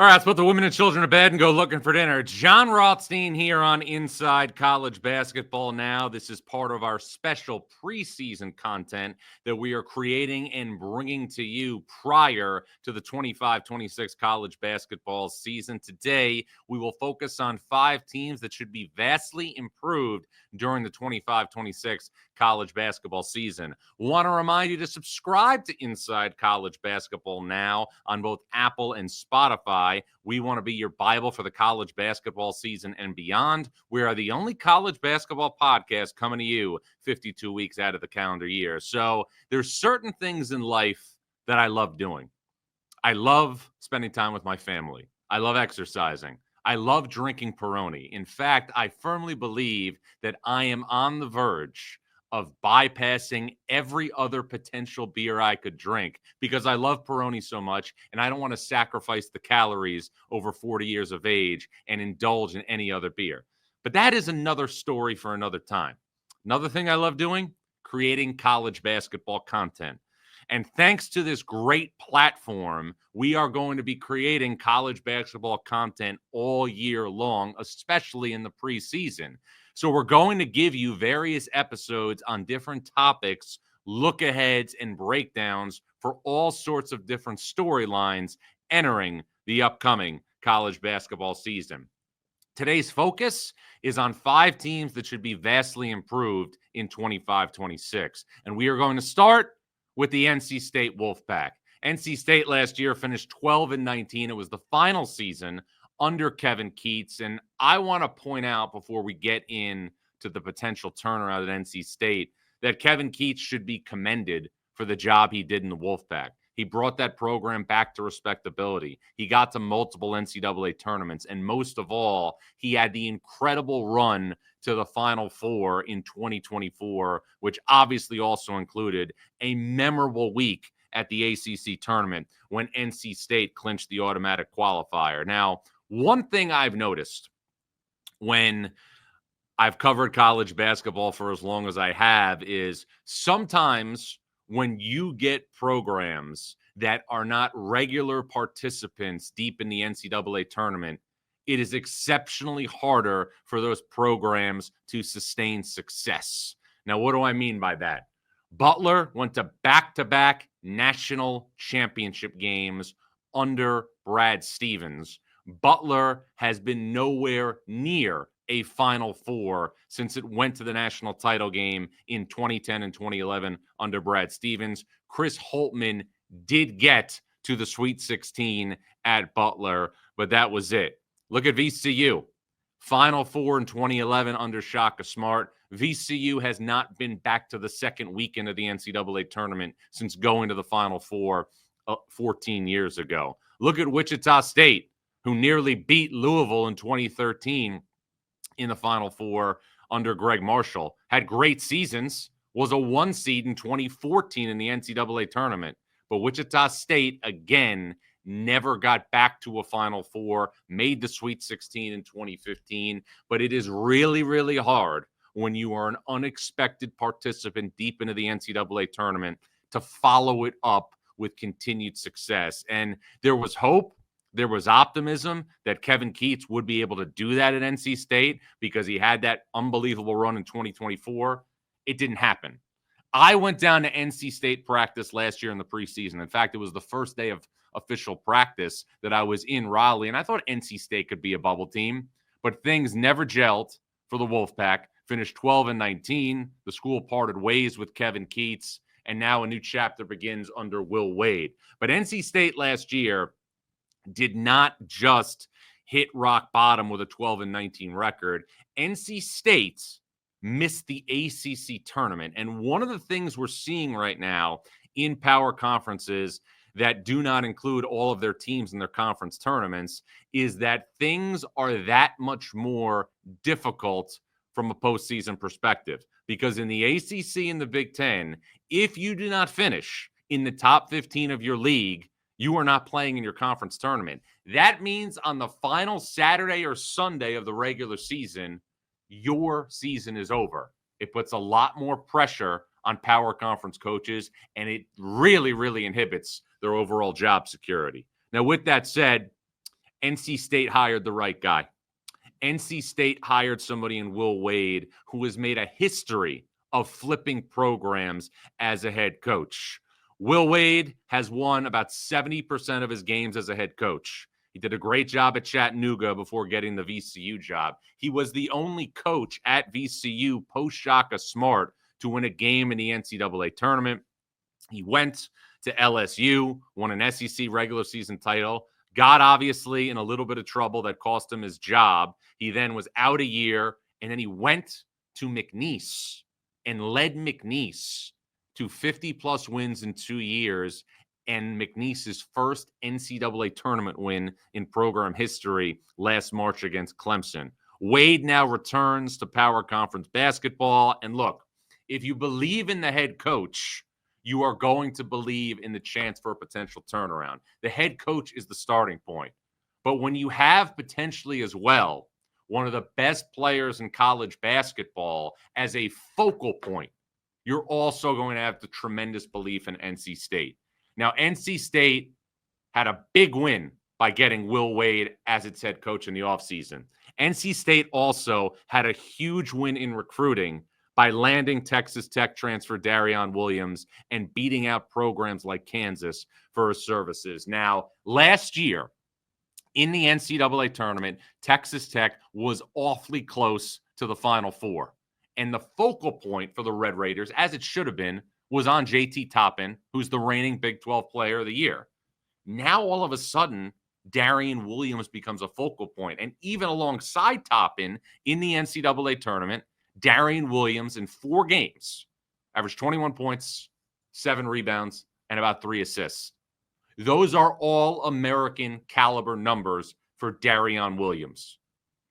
All right, let's put the women and children to bed and go looking for dinner. Jon Rothstein here on Inside College Basketball Now. This is part of our special preseason content that we are creating and bringing to you prior to the 25-26 college basketball season. Today, we will focus on 5 teams that should be vastly improved during the 25-26 college basketball season. Want to remind you to subscribe to Inside College Basketball Now on both Apple and Spotify. We want to be your Bible for the college basketball season and beyond. We are the only college basketball podcast coming to you 52 weeks out of the calendar year. So there's certain things in life that I love doing. I love spending time with my family. I love exercising. I love drinking Peroni. In fact, I firmly believe that I am on the verge of bypassing every other potential beer I could drink because I love Peroni so much and I don't want to sacrifice the calories over 40 years of age and indulge in any other beer. But that is another story for another time. Another thing I love doing, creating college basketball content. And thanks to this great platform, we are going to be creating college basketball content all year long, especially in the preseason. So we're going to give you various episodes on different topics, look-aheads, and breakdowns for all sorts of different storylines entering the upcoming college basketball season. Today's focus is on 5 teams that should be vastly improved in 25-26. And we are going to start with the NC State Wolfpack. NC State last year finished 12-19. It was the final season under Kevin Keatts. And I want to point out before we get into the potential turnaround at NC State that Kevin Keatts should be commended for the job he did in the Wolfpack. He brought that program back to respectability. He got to multiple NCAA tournaments. And most of all, he had the incredible run to the Final Four in 2024, which obviously also included a memorable week at the ACC tournament when NC State clinched the automatic qualifier. Now, one thing I've noticed when I've covered college basketball for as long as I have is sometimes when you get programs that are not regular participants deep in the NCAA tournament, it is exceptionally harder for those programs to sustain success. Now, what do I mean by that? Butler went to back-to-back national championship games under Brad Stevens. Butler has been nowhere near a Final Four since it went to the national title game in 2010 and 2011 under Brad Stevens. Chris Holtmann did get to the Sweet 16 at Butler, but that was it. Look at VCU. Final Four in 2011 under Shaka Smart. VCU has not been back to the second weekend of the NCAA tournament since going to the Final Four 14 years ago. Look at Wichita State, who nearly beat Louisville in 2013 in the Final Four under Greg Marshall. Had great seasons, was a 1 seed in 2014 in the NCAA tournament. But Wichita State, again, never got back to a Final Four, made the Sweet 16 in 2015. But it is really, really hard when you are an unexpected participant deep into the NCAA tournament to follow it up with continued success. And there was hope. There was optimism that Kevin Keatts would be able to do that at NC State because he had that unbelievable run in 2024. It didn't happen. I went down to NC State practice last year in the preseason. In fact, it was the first day of official practice that I was in Raleigh, and I thought NC State could be a bubble team, but things never gelled for the Wolfpack. Finished 12-19. The school parted ways with Kevin Keatts, and now a new chapter begins under Will Wade. But NC State last year did not just hit rock bottom with a 12-19 record. NC State missed the ACC tournament. And one of the things we're seeing right now in power conferences that do not include all of their teams in their conference tournaments is that things are that much more difficult from a postseason perspective. Because in the ACC and the Big Ten, if you do not finish in the top 15 of your league, you are not playing in your conference tournament. That means on the final Saturday or Sunday of the regular season, your season is over. It puts a lot more pressure on power conference coaches, and it really, really inhibits their overall job security. Now, with that said, NC State hired the right guy. NC State hired somebody in Will Wade who has made a history of flipping programs as a head coach. Will Wade has won about 70% of his games as a head coach. He did a great job at Chattanooga before getting the VCU job. He was the only coach at VCU post Shaka Smart to win a game in the NCAA tournament. He went to LSU, won an SEC regular season title, got obviously in a little bit of trouble that cost him his job. He then was out a year, and then he went to McNeese and led McNeese to 50-plus wins in 2 years, and McNeese's first NCAA tournament win in program history last March against Clemson. Wade now returns to Power Conference basketball, and look, if you believe in the head coach, you are going to believe in the chance for a potential turnaround. The head coach is the starting point. But when you have potentially as well one of the best players in college basketball as a focal point, you're also going to have the tremendous belief in NC State. Now, NC State had a big win by getting Will Wade as its head coach in the offseason. NC State also had a huge win in recruiting by landing Texas Tech transfer Darrion Williams and beating out programs like Kansas for his services. Now, last year in the NCAA tournament, Texas Tech was awfully close to the Final Four. And the focal point for the Red Raiders, as it should have been, was on JT Toppin, who's the reigning Big 12 Player of the Year. Now, all of a sudden, Darrion Williams becomes a focal point. And even alongside Toppin in the NCAA tournament, Darrion Williams in 4 games averaged 21 points, 7 rebounds, and about 3 assists. Those are all American caliber numbers for Darrion Williams.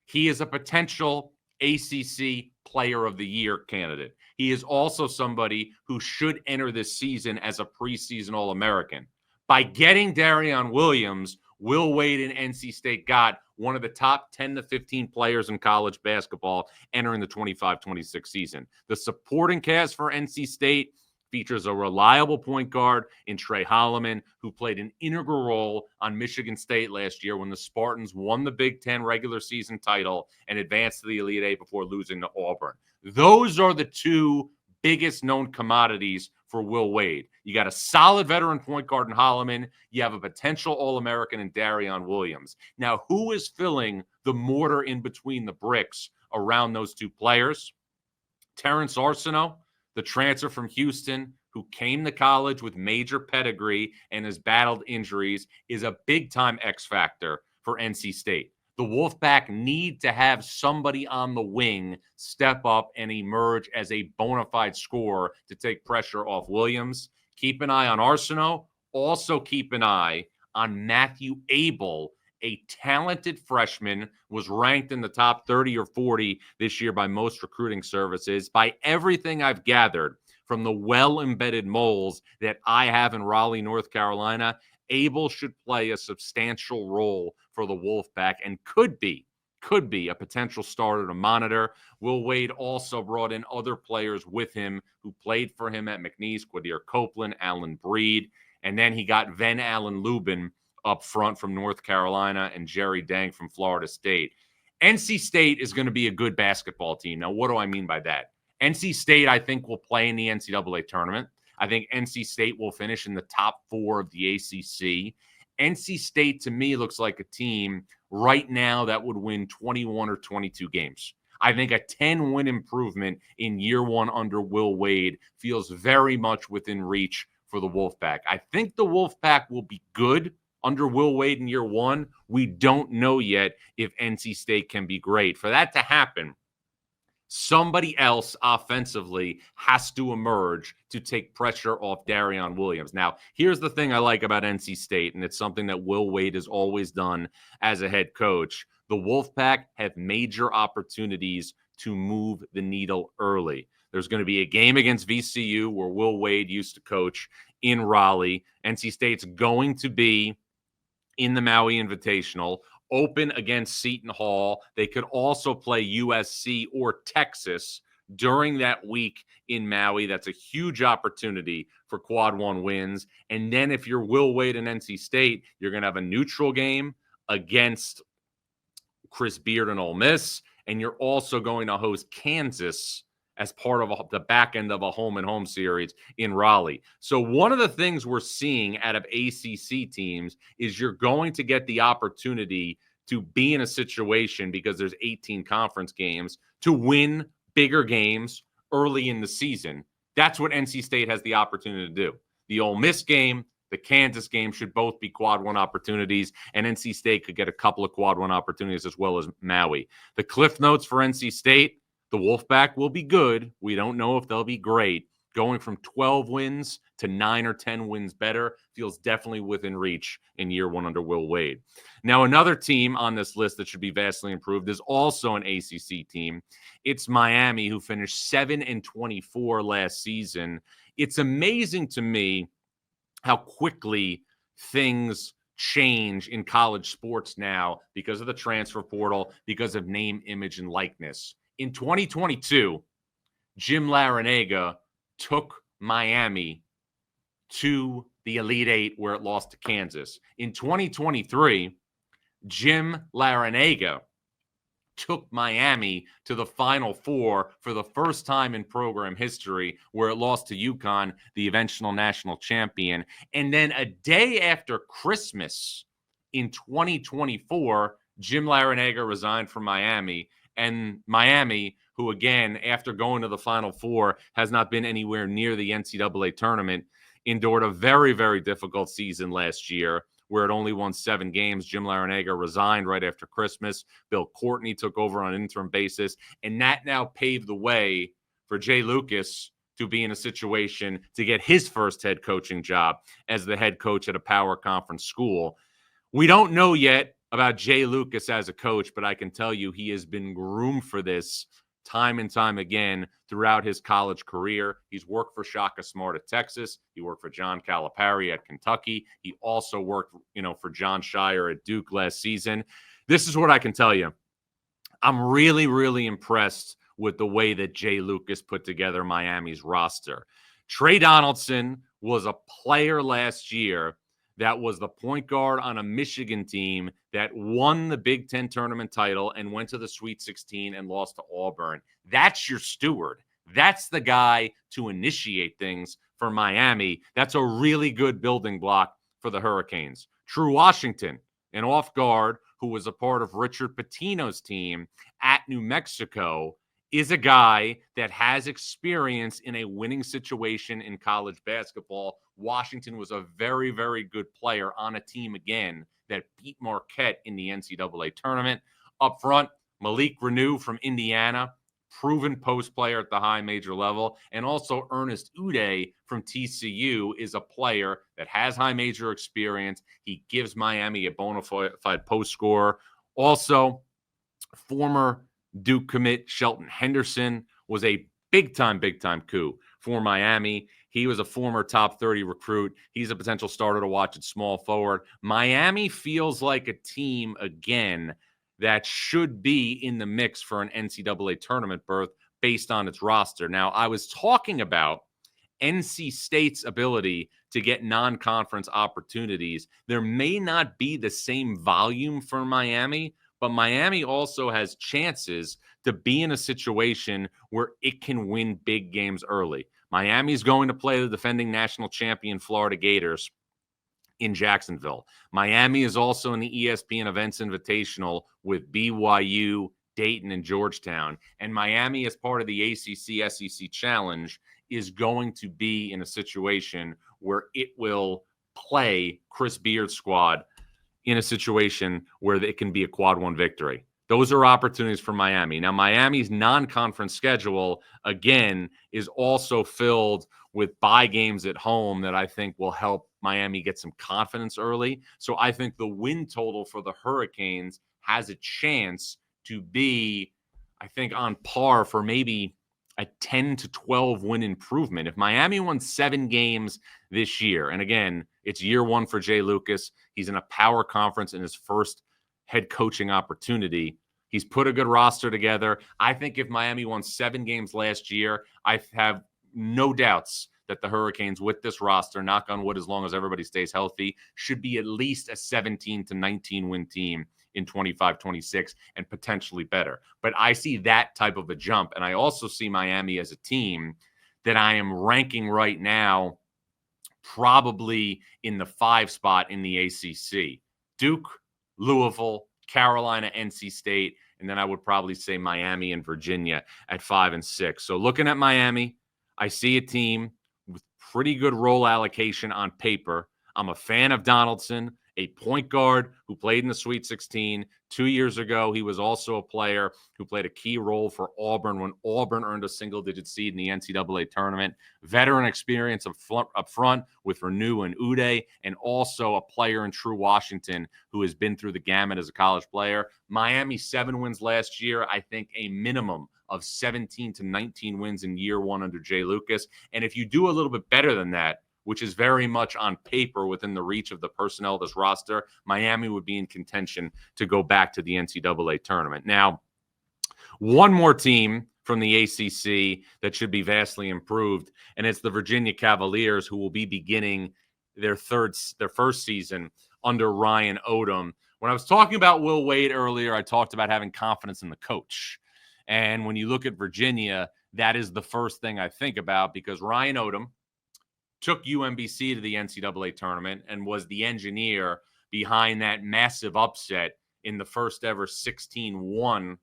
He is a potential ACC Player of the Year candidate. He is also somebody who should enter this season as a preseason All-American. By getting Darrion Williams, Will Wade and NC State got one of the top 10 to 15 players in college basketball entering the 25-26 season. The supporting cast for NC State features a reliable point guard in Trey Holloman, who played an integral role on Michigan State last year when the Spartans won the Big Ten regular season title and advanced to the Elite Eight before losing to Auburn. Those are the 2 biggest known commodities for Will Wade. You got a solid veteran point guard in Holloman. You have a potential All-American in Darrion Williams. Now, who is filling the mortar in between the bricks around those 2 players? Terrence Arsenault, the transfer from Houston, who came to college with major pedigree and has battled injuries, is a big-time X factor for NC State. The Wolfpack need to have somebody on the wing step up and emerge as a bona fide scorer to take pressure off Williams. Keep an eye on Arsenault. Also keep an eye on Matthew Abel, a talented freshman, was ranked in the top 30 or 40 this year by most recruiting services. By everything I've gathered from the well-embedded moles that I have in Raleigh, North Carolina, Abel should play a substantial role for the Wolfpack and could be a potential starter to monitor. Will Wade also brought in other players with him who played for him at McNeese, Quadir Copeland, Alan Breed, and then he got Ven Allen Lubin up front from North Carolina and Jerry Dank from Florida State. NC State is going to be a good basketball team. Now, what do I mean by that? NC State, I think, will play in the NCAA tournament. I think NC State will finish in the top 4 of the ACC. NC State, to me, looks like a team right now that would win 21 or 22 games. I think a 10-win improvement in year 1 under Will Wade feels very much within reach for the Wolfpack. I think the Wolfpack will be good under Will Wade in year 1. We don't know yet if NC State can be great. For that to happen, somebody else offensively has to emerge to take pressure off Darrion Williams. Now, here's the thing I like about NC State, and it's something that Will Wade has always done as a head coach. The Wolfpack have major opportunities to move the needle early. There's going to be a game against VCU where Will Wade used to coach in Raleigh. NC State's going to be in the Maui Invitational, open against Seton Hall. They could also play USC or Texas during that week in Maui. That's a huge opportunity for quad 1 wins. And then if you're Will Wade and NC State, you're going to have a neutral game, against Chris Beard and Ole Miss, and you're also going to host Kansas as part of the back end of a home-and-home series in Raleigh. So one of the things we're seeing out of ACC teams is you're going to get the opportunity to be in a situation, because there's 18 conference games, to win bigger games early in the season. That's what NC State has the opportunity to do. The Ole Miss game, the Kansas game should both be quad one opportunities, and NC State could get a couple of quad one opportunities as well as Maui. The cliff notes for NC State: the Wolfpack will be good. We don't know if they'll be great. Going from 12 wins to 9 or 10 wins better feels definitely within reach in year one under Will Wade. Now, another team on this list that should be vastly improved is also an ACC team. It's Miami, who finished 7-24 last season. It's amazing to me how quickly things change in college sports now because of the transfer portal, because of name, image, and likeness. In 2022, Jim Larrañaga took Miami to the Elite Eight, where it lost to Kansas. In 2023, Jim Larrañaga took Miami to the Final Four for the first time in program history, where it lost to UConn, the eventual national champion. And then a day after Christmas in 2024, Jim Larrañaga resigned from Miami. And Miami, who again, after going to the Final Four, has not been anywhere near the NCAA tournament, endured a very, very difficult season last year, where it only won 7 games. Jim Larrañaga resigned right after Christmas. Bill Courtney took over on an interim basis, and that now paved the way for Jay Lucas to be in a situation to get his first head coaching job as the head coach at a power conference school. We don't know yet about Jay Lucas as a coach, but I can tell you he has been groomed for this time and time again throughout his college career. He's worked for Shaka Smart at Texas. He worked for John Calipari at Kentucky. He also worked, for John Shire at Duke last season. This is what I can tell you. I'm really, really impressed with the way that Jay Lucas put together Miami's roster. Trey Donaldson was a player last year that was the point guard on a Michigan team that won the Big Ten tournament title and went to the Sweet 16 and lost to Auburn. That's your steward. That's the guy to initiate things for Miami. That's a really good building block for the Hurricanes. True Washington, an off guard who was a part of Richard Pitino's team at New Mexico, is a guy that has experience in a winning situation in college basketball. Washington was a very, very good player on a team, again, that beat Marquette in the NCAA tournament. Up front, Malik Renew from Indiana, proven post player at the high major level. And also Ernest Uday from TCU is a player that has high major experience. He gives Miami a bona fide post scorer. Also, former Duke commit Shelton Henderson was a big-time coup for Miami. He was a former top 30 recruit. He's a potential starter to watch at small forward. Miami feels like a team, again, that should be in the mix for an NCAA tournament berth based on its roster. Now, I was talking about NC State's ability to get non-conference opportunities. There may not be the same volume for Miami, but Miami also has chances to be in a situation where it can win big games early. Miami's going to play the defending national champion Florida Gators in Jacksonville. Miami is also in the ESPN Events Invitational with BYU, Dayton, and Georgetown. And Miami, as part of the ACC SEC Challenge, is going to be in a situation where it will play Chris Beard's squad in a situation where it can be a quad one victory. Those are opportunities for Miami. Now, Miami's non-conference schedule, again, is also filled with bye games at home that I think will help Miami get some confidence early. So I think the win total for the Hurricanes has a chance to be, I think, on par for maybe a 10 to 12 win improvement. If Miami won 7 games this year, and again, it's year one for Jay Lucas. He's in a power conference in his first head coaching opportunity. He's put a good roster together. I think if Miami won 7 games last year, I have no doubts that the Hurricanes, with this roster, knock on wood, as long as everybody stays healthy, should be at least a 17 to 19 win team in 25-26 and potentially better. But I see that type of a jump. And I also see Miami as a team that I am ranking right now probably in the 5 spot in the ACC. Duke, Louisville, Carolina, NC State, and then I would probably say Miami and Virginia at 5 and 6. So looking at Miami, I see a team with pretty good role allocation on paper. I'm a fan of Donaldson, a point guard who played in the Sweet 16. 2 years ago, he was also a player who played a key role for Auburn when Auburn earned a single-digit seed in the NCAA tournament. Veteran experience up front with Renew and Uday, and also a player in True Washington who has been through the gamut as a college player. Miami 7 wins last year. I think a minimum of 17 to 19 wins in year 1 under Jay Lucas. And if you do a little bit better than that, which is very much on paper within the reach of the personnel of this roster, Miami would be in contention to go back to the NCAA tournament. Now, one more team from the ACC that should be vastly improved, and it's the Virginia Cavaliers, who will be beginning their first season under Ryan Odom. When I was talking about Will Wade earlier, I talked about having confidence in the coach. And when you look at Virginia, that is the first thing I think about, because Ryan Odom took UMBC to the NCAA tournament and was the engineer behind that massive upset in the first ever 16-1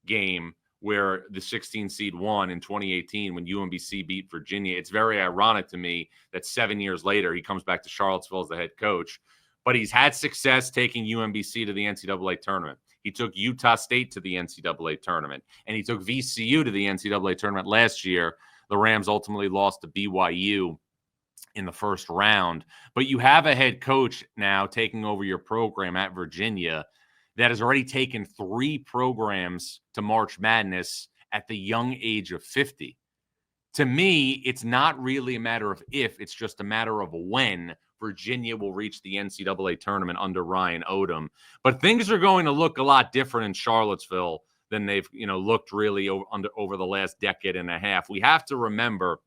game where the 16 seed won in 2018 when UMBC beat Virginia. It's very ironic to me that 7 years later he comes back to Charlottesville as the head coach, but he's had success taking UMBC to the NCAA tournament. He took Utah State to the NCAA tournament, and he took VCU to the NCAA tournament last year. The Rams ultimately lost to BYU in the first round. But you have a head coach now taking over your program at Virginia that has already taken 3 programs to March Madness at the young age of 50. To me, it's not really a matter of if, it's just a matter of when Virginia will reach the NCAA tournament under Ryan Odom. But things are going to look a lot different in Charlottesville than they've, looked really over the last decade and a half. We have to remember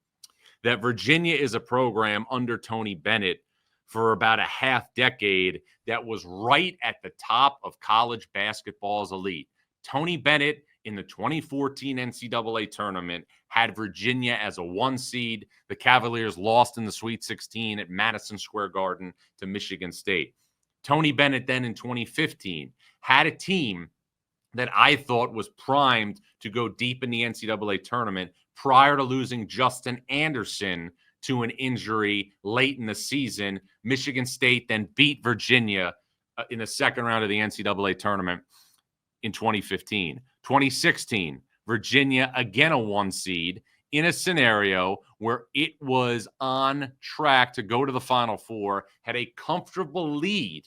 that Virginia is a program under Tony Bennett for about a half decade that was right at the top of college basketball's elite. Tony Bennett in the 2014 NCAA tournament had Virginia as a 1 seed. The Cavaliers lost in the Sweet 16 at Madison Square Garden to Michigan State. Tony Bennett then in 2015 had a team that I thought was primed to go deep in the NCAA tournament prior to losing Justin Anderson to an injury late in the season. Michigan State then beat Virginia in the second round of the NCAA tournament in 2015. 2016, Virginia, again a 1 seed, in a scenario where it was on track to go to the Final Four, had a comfortable lead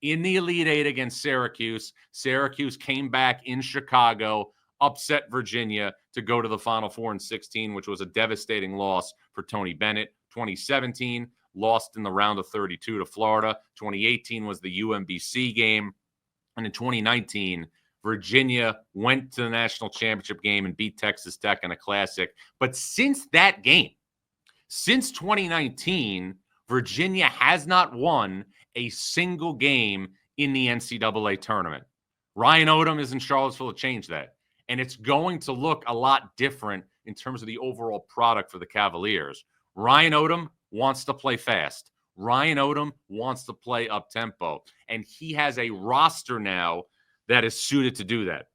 in the Elite Eight against Syracuse. Syracuse came back in Chicago, upset Virginia to go to the Final Four in 16, which was a devastating loss for Tony Bennett. 2017, lost in the round of 32 to Florida. 2018 was the UMBC game. And in 2019, Virginia went to the national championship game and beat Texas Tech in a classic. But since that game, since 2019, Virginia has not won a single game in the NCAA tournament. Ryan Odom is in Charlottesville to change that. And it's going to look a lot different in terms of the overall product for the Cavaliers. Ryan Odom wants to play fast. Ryan Odom wants to play up-tempo. And he has a roster now that is suited to do that.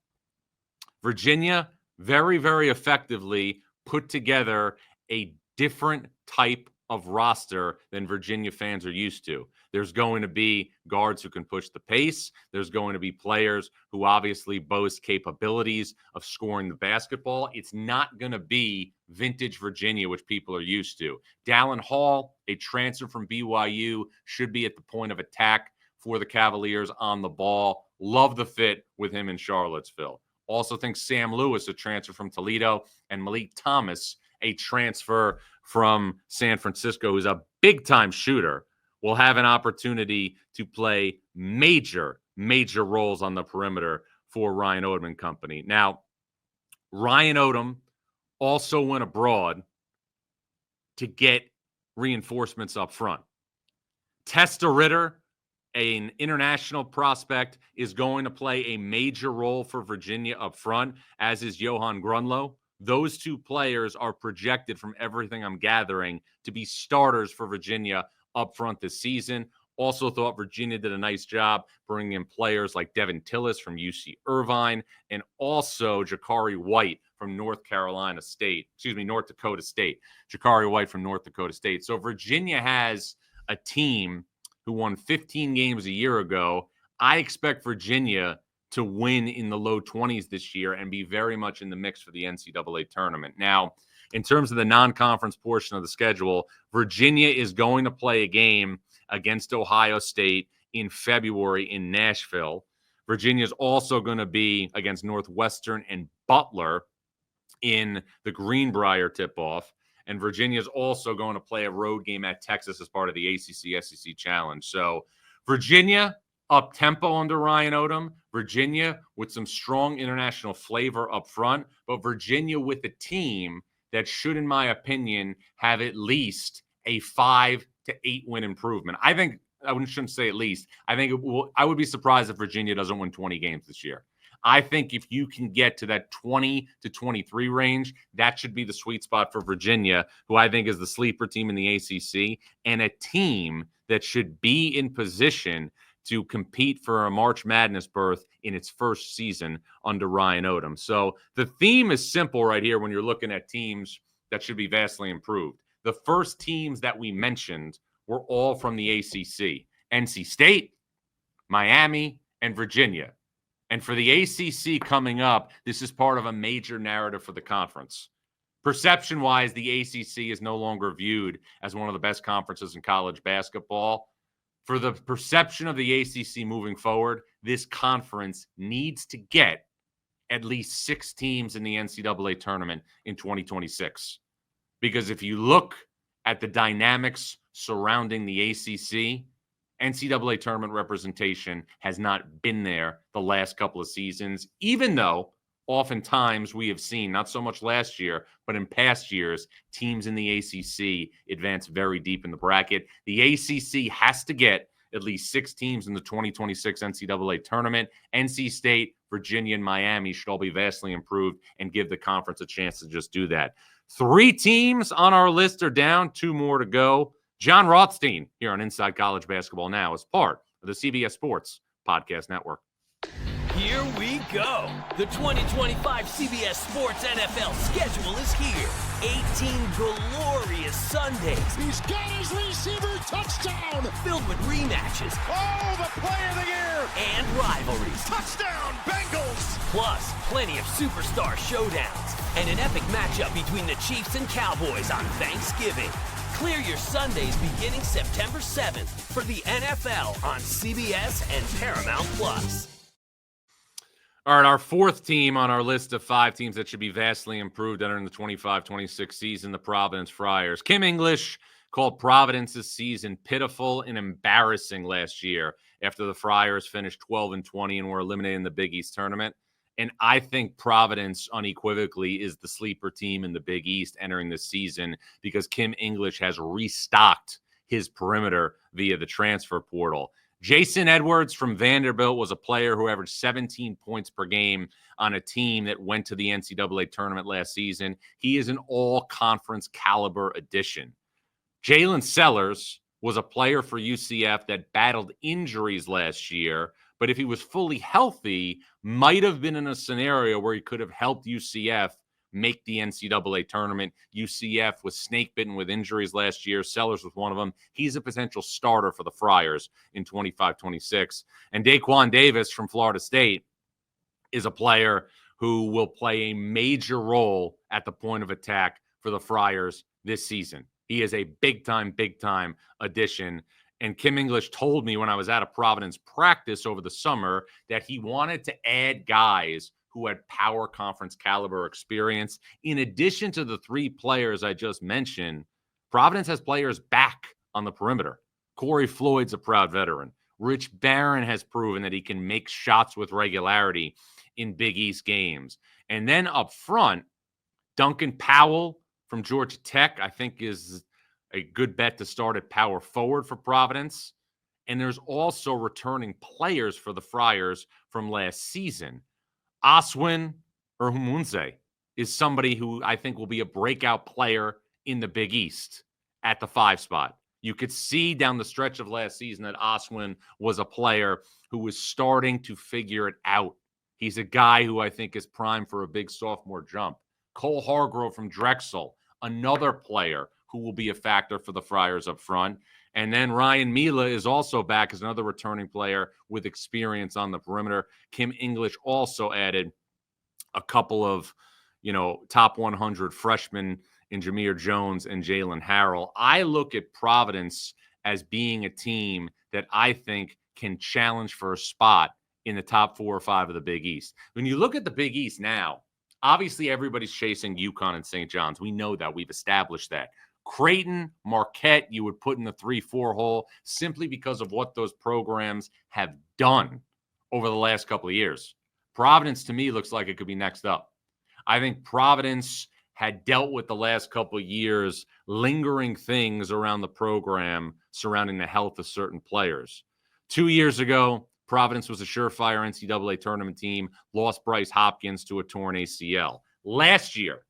Virginia very, very effectively put together a different type of roster than Virginia fans are used to. There's going to be guards who can push the pace. There's going to be players who obviously boast capabilities of scoring the basketball. It's not going to be vintage Virginia, which people are used to. Dallin Hall, a transfer from BYU, should be at the point of attack for the Cavaliers on the ball. Love the fit with him in Charlottesville. Also think Sam Lewis, a transfer from Toledo, and Malik Thomas, a transfer from San Francisco, who's a big-time shooter, will have an opportunity to play major roles on the perimeter for Ryan Odom and company. Now, Ryan Odom also went abroad to get reinforcements up front. Testa Ritter, an international prospect, is going to play a major role for Virginia up front, as is Johan Grunlow. Those two players are projected, from everything I'm gathering, to be starters for Virginia up front this season. Also thought Virginia did a nice job bringing in players like Devin Tillis from UC Irvine, and also Jakari White from North Dakota State. Jakari White from North Dakota State. So Virginia has a team who won 15 games a year ago. I expect Virginia to win in the low 20s this year and be very much in the mix for the NCAA tournament. Now, in terms of the non-conference portion of the schedule, Virginia is going to play a game against Ohio State in February in Nashville. Virginia is also going to be against Northwestern and Butler in the Greenbrier tip-off. And Virginia is also going to play a road game at Texas as part of the ACC SEC Challenge. So Virginia up-tempo under Ryan Odom. Virginia with some strong international flavor up front. But Virginia with a team that should, in my opinion, have at least a 5 to 8 win improvement. I shouldn't say at least. I would be surprised if Virginia doesn't win 20 games this year. I think if you can get to that 20 to 23 range, that should be the sweet spot for Virginia, who I think is the sleeper team in the ACC, and a team that should be in position to compete for a March Madness berth in its first season under Ryan Odom. So the theme is simple right here when you're looking at teams that should be vastly improved. The first teams that we mentioned were all from the ACC: NC State, Miami, and Virginia. And for the ACC coming up, this is part of a major narrative for the conference. Perception-wise, the ACC is no longer viewed as one of the best conferences in college basketball. For the perception of the ACC moving forward, this conference needs to get at least 6 teams in the NCAA tournament in 2026. Because if you look at the dynamics surrounding the ACC, NCAA tournament representation has not been there the last couple of seasons, even though oftentimes we have seen, not so much last year, but in past years, teams in the ACC advance very deep in the bracket. The ACC has to get at least 6 teams in the 2026 NCAA tournament. NC State, Virginia, and Miami should all be vastly improved and give the conference a chance to just do that. 3 teams on our list are down, 2 more to go. Jon Rothstein here on Inside College Basketball Now is part of the CBS Sports Podcast Network. Here we go. The 2025 CBS Sports NFL schedule is here. 18 glorious Sundays. He's got his receiver touchdown. Filled with rematches. Oh, the play of the year. And rivalries. Touchdown, Bengals. Plus, plenty of superstar showdowns. And an epic matchup between the Chiefs and Cowboys on Thanksgiving. Clear your Sundays beginning September 7th for the NFL on CBS and Paramount Plus. All right, our 4th team on our list of 5 teams that should be vastly improved entering the 25-26 season, the Providence Friars. Kim English called Providence's season pitiful and embarrassing last year after the Friars finished 12-20 and were eliminated in the Big East tournament. And I think Providence unequivocally is the sleeper team in the Big East entering this season because Kim English has restocked his perimeter via the transfer portal. Jason Edwards from Vanderbilt was a player who averaged 17 points per game on a team that went to the NCAA tournament last season. He is an all-conference caliber addition. Jalen Sellers was a player for UCF that battled injuries last year, but if he was fully healthy, might have been in a scenario where he could have helped UCF make the NCAA tournament. UCF was snake-bitten with injuries last year. Sellers was one of them. He's a potential starter for the Friars in 25-26. And Daquan Davis from Florida State is a player who will play a major role at the point of attack for the Friars this season. He is a big-time addition. And Kim English told me when I was at a Providence practice over the summer that he wanted to add guys who had power conference caliber experience. In addition to the 3 players I just mentioned, Providence has players back on the perimeter. Corey Floyd's a proud veteran. Rich Barron has proven that he can make shots with regularity in Big East games. And then up front, Duncan Powell, from Georgia Tech, I think, is a good bet to start at power forward for Providence. And there's also returning players for the Friars from last season. Oswin Erhumunze is somebody who I think will be a breakout player in the Big East at the 5 spot. You could see down the stretch of last season that Oswin was a player who was starting to figure it out. He's a guy who I think is primed for a big sophomore jump. Cole Hargrove from Drexel, another player who will be a factor for the Friars up front. And then Ryan Mila is also back as another returning player with experience on the perimeter. Kim English also added a couple of, top 100 freshmen in Jameer Jones and Jalen Harrell. I look at Providence as being a team that I think can challenge for a spot in the top 4 or 5 of the Big East. When you look at the Big East now, obviously everybody's chasing UConn and St. John's. We know that. We've established that. Creighton, Marquette, you would put in the 3-4 hole simply because of what those programs have done over the last couple of years. Providence, to me, looks like it could be next up. I think Providence had dealt with the last couple of years lingering things around the program surrounding the health of certain players. 2 years ago, Providence was a surefire NCAA tournament team, lost Bryce Hopkins to a torn ACL. Last year,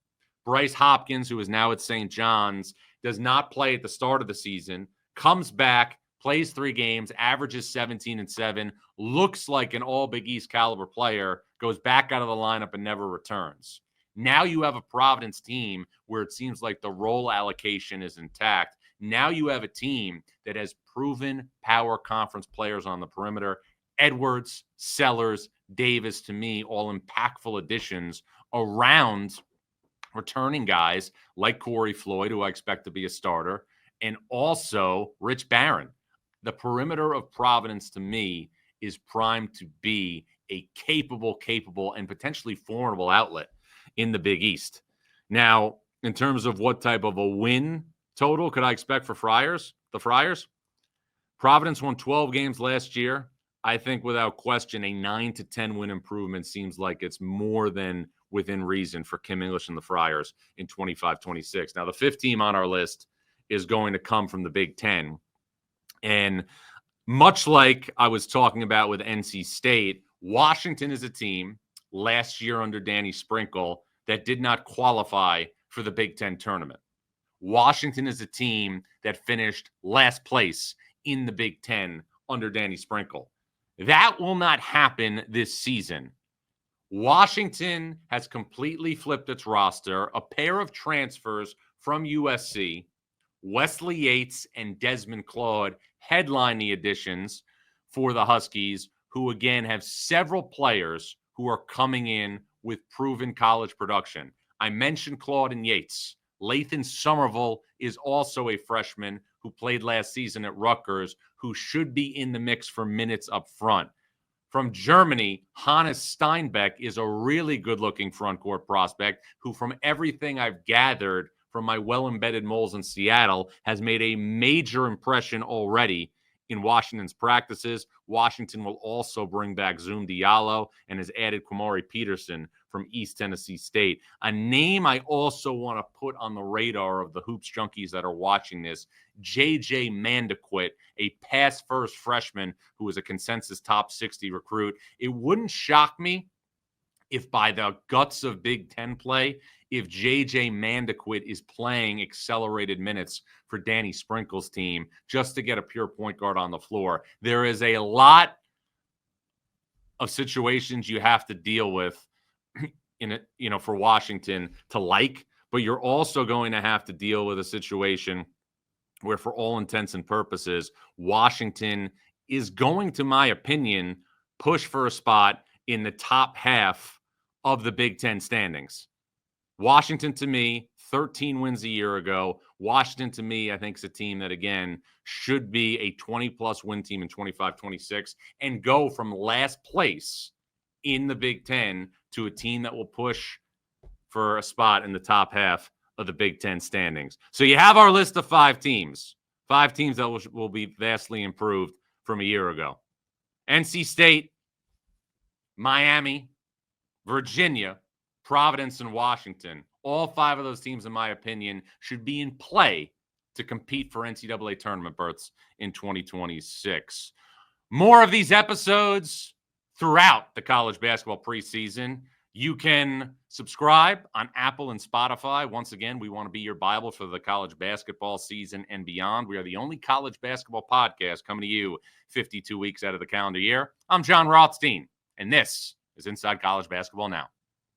Bryce Hopkins, who is now at St. John's, does not play at the start of the season, comes back, plays 3 games, averages 17 and 7, looks like an all Big East caliber player, goes back out of the lineup and never returns. Now you have a Providence team where it seems like the role allocation is intact. Now you have a team that has proven power conference players on the perimeter. Edwards, Sellers, Davis, to me, all impactful additions around returning guys like Corey Floyd, who I expect to be a starter, and also Rich Barron. The perimeter of Providence, to me, is primed to be a capable, and potentially formidable outlet in the Big East. Now, in terms of what type of a win total could I expect for the Friars? Providence won 12 games last year. I think without question, a 9 to 10 win improvement seems like it's more than within reason for Kim English and the Friars in 25-26. Now, the 5th team on our list is going to come from the Big Ten. And much like I was talking about with NC State, Washington is a team last year under Danny Sprinkle that did not qualify for the Big Ten tournament. Washington is a team that finished last place in the Big Ten under Danny Sprinkle. That will not happen this season. Washington has completely flipped its roster. A pair of transfers from USC, Wesley Yates and Desmond Claude, headline the additions for the Huskies, who again have several players who are coming in with proven college production. I mentioned Claude and Yates. Lathan Somerville is also a freshman who played last season at Rutgers, who should be in the mix for minutes up front. From Germany, Hannes Steinbeck is a really good-looking front-court prospect who, from everything I've gathered from my well-embedded moles in Seattle, has made a major impression already in Washington's practices. Washington will also bring back Zoom Diallo and has added Kwamari Peterson from East Tennessee State. A name I also want to put on the radar of the Hoops junkies that are watching this, J.J. Mandequit, a pass-first freshman who is a consensus top 60 recruit. It wouldn't shock me if by the guts of Big Ten play, if J.J. Mandequit is playing accelerated minutes for Danny Sprinkle's team just to get a pure point guard on the floor. There is a lot of situations you have to deal with for Washington to like, but you're also going to have to deal with a situation where, for all intents and purposes, Washington is going, to my opinion, push for a spot in the top half of the Big Ten standings. Washington, to me, 13 wins a year ago. Washington, to me, I think is a team that, again, should be a 20-plus win team in 25-26 and go from last place in the Big Ten to a team that will push for a spot in the top half of the Big Ten standings. So you have our list of 5 teams that will be vastly improved from a year ago. NC State, Miami, Virginia, Providence, and Washington All 5 of those teams, in my opinion, should be in play to compete for NCAA tournament berths in 2026. More of these episodes throughout the college basketball preseason. You can subscribe on Apple and Spotify. Once again, we want to be your Bible for the college basketball season and beyond. We are the only college basketball podcast coming to you 52 weeks out of the calendar year. I'm Jon Rothstein, and this is Inside College Basketball Now.